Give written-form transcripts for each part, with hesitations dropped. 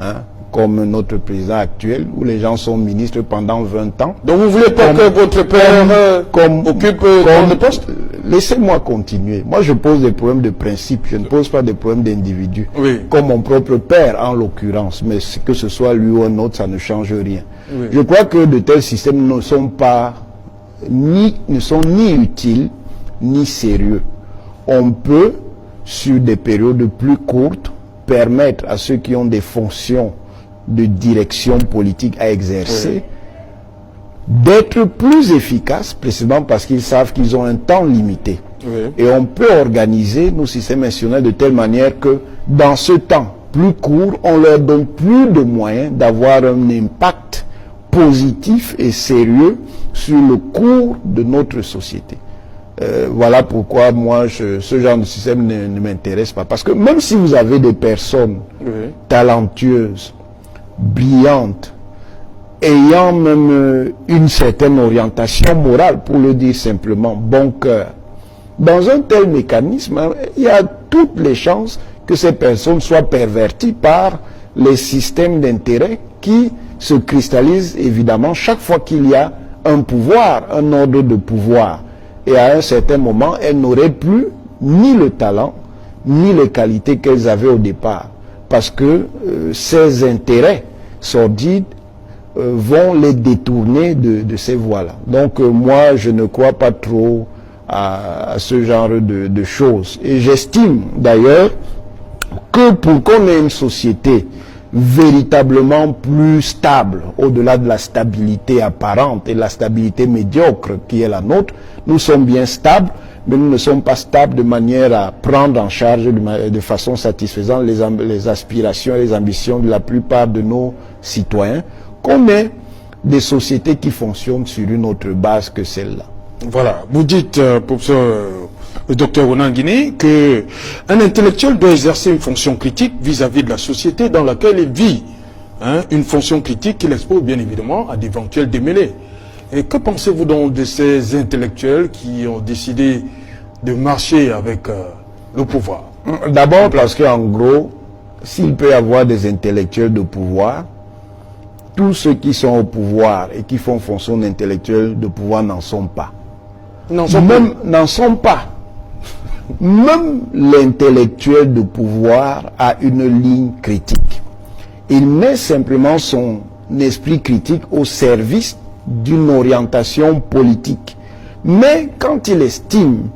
hein, comme notre président actuel, où les gens sont ministres pendant 20 ans. Donc vous voulez pas que votre père occupe le poste? Laissez-moi continuer. Moi, je pose des problèmes de principe, je ne pose pas des problèmes d'individu. Oui. Comme mon propre père, en l'occurrence, mais que ce soit lui ou un autre, ça ne change rien. Oui. Je crois que de tels systèmes ne sont ni utiles, ni sérieux. On peut, sur des périodes plus courtes, permettre à ceux qui ont des fonctions de direction politique à exercer, d'être plus efficaces, précisément parce qu'ils savent qu'ils ont un temps limité. Oui. Et on peut organiser nos systèmes institutionnels de telle manière que, dans ce temps plus court, on leur donne plus de moyens d'avoir un impact positif et sérieux sur le cours de notre société. Voilà pourquoi moi, ce genre de système ne m'intéresse pas. Parce que même si vous avez des personnes talentueuses, brillantes, ayant même une certaine orientation morale, pour le dire simplement, bon cœur, dans un tel mécanisme, il y a toutes les chances que ces personnes soient perverties par les systèmes d'intérêt qui se cristallisent évidemment chaque fois qu'il y a un pouvoir, un ordre de pouvoir. Et à un certain moment, elles n'auraient plus ni le talent, ni les qualités qu'elles avaient au départ. Parce que ces intérêts sordides vont les détourner de ces voies-là. Donc moi, je ne crois pas trop à ce genre de choses. Et j'estime d'ailleurs que pour qu'on ait une société véritablement plus stable, au-delà de la stabilité apparente et la stabilité médiocre qui est la nôtre, nous sommes bien stables, mais nous ne sommes pas stables de manière à prendre en charge de façon satisfaisante les aspirations et les ambitions de la plupart de nos citoyens, qu'on ait des sociétés qui fonctionnent sur une autre base que celle-là. Voilà, vous dites, professeur le docteur Ronan Guinée, qu'un intellectuel doit exercer une fonction critique vis-à-vis de la société dans laquelle il vit. Hein, une fonction critique qu'il expose bien évidemment à d'éventuels démêlés. Et que pensez-vous donc de ces intellectuels qui ont décidé de marcher avec le pouvoir? D'abord parce qu'en gros, s'il peut y avoir des intellectuels de pouvoir, tous ceux qui sont au pouvoir et qui font fonction d'intellectuels de pouvoir n'en sont pas. N'en sont pas. Même l'intellectuel de pouvoir a une ligne critique. Il met simplement son esprit critique au service d'une orientation politique. Mais quand il estime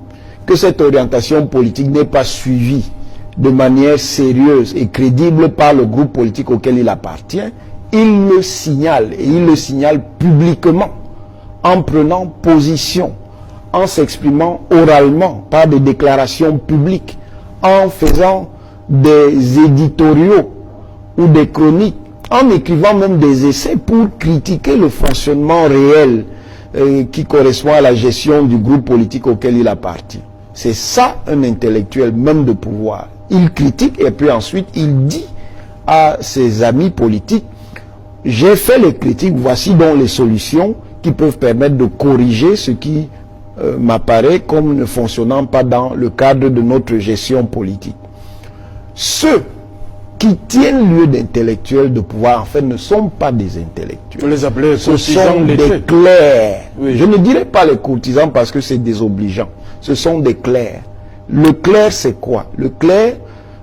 que cette orientation politique n'est pas suivie de manière sérieuse et crédible par le groupe politique auquel il appartient, il le signale, et il le signale publiquement, en prenant position, en s'exprimant oralement par des déclarations publiques, en faisant des éditoriaux ou des chroniques, en écrivant même des essais pour critiquer le fonctionnement réel qui correspond à la gestion du groupe politique auquel il appartient. C'est ça un intellectuel même de pouvoir. Il critique et puis ensuite il dit à ses amis politiques: j'ai fait les critiques, voici donc les solutions qui peuvent permettre de corriger ce qui m'apparaît comme ne fonctionnant pas dans le cadre de notre gestion politique. Ceux qui tiennent lieu d'intellectuels de pouvoir, en fait, ne sont pas des intellectuels. Vous les appelez ce sont des clercs. Oui. Je ne dirais pas les courtisans parce que c'est désobligeant. Ce sont des clercs. Le clerc, c'est quoi? Le clerc,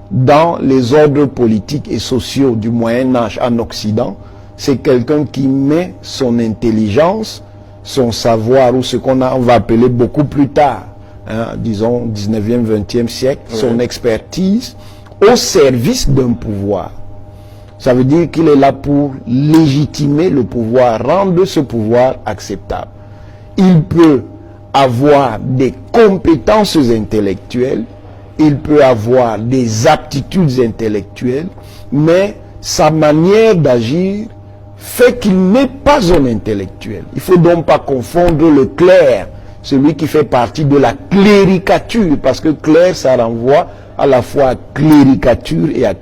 dans les ordres politiques et sociaux du Moyen-Âge en Occident, c'est quelqu'un qui met son intelligence, son savoir, ou ce qu'on va appeler beaucoup plus tard, hein, disons 19e, 20e siècle, son expertise, au service d'un pouvoir. Ça veut dire qu'il est là pour légitimer le pouvoir, rendre ce pouvoir acceptable. Il peut avoir des compétences intellectuelles, il peut avoir des aptitudes intellectuelles, mais sa manière d'agir fait qu'il n'est pas un intellectuel. Il ne faut donc pas confondre le clerc, celui qui fait partie de la cléricature, parce que clerc, ça renvoie à la fois à cléricature et à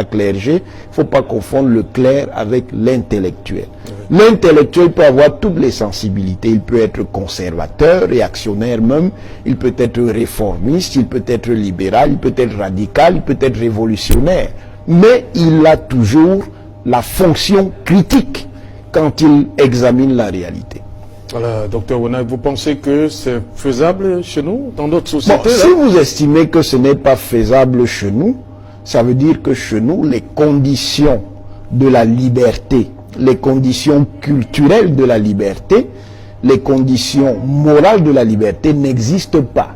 clergé. Il ne faut pas confondre le clerc avec l'intellectuel. L'intellectuel peut avoir toutes les sensibilités. Il peut être conservateur, réactionnaire même, il peut être réformiste, il peut être libéral, il peut être radical, il peut être révolutionnaire. Mais il a toujours la fonction critique quand ils examinent la réalité. Voilà, docteur Wona, vous pensez que c'est faisable chez nous, dans d'autres sociétés? Bon, si vous estimez que ce n'est pas faisable chez nous, ça veut dire que chez nous, les conditions de la liberté, les conditions culturelles de la liberté, les conditions morales de la liberté n'existent pas.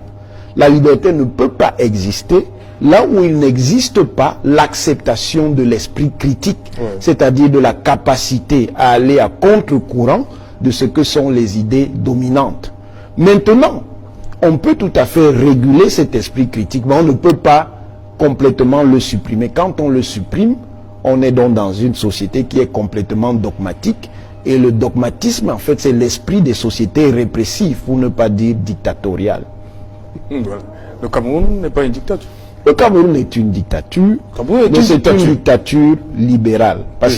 La liberté ne peut pas exister là où il n'existe pas l'acceptation de l'esprit critique, c'est-à-dire de la capacité à aller à contre-courant de ce que sont les idées dominantes. Maintenant, on peut tout à fait réguler cet esprit critique, mais on ne peut pas complètement le supprimer. Quand on le supprime, on est donc dans une société qui est complètement dogmatique, et le dogmatisme, en fait, c'est l'esprit des sociétés répressives, pour ne pas dire dictatoriales. Voilà. Le Cameroun n'est pas une dictature. Le Cameroun est une dictature, mais c'est une dictature libérale. Parce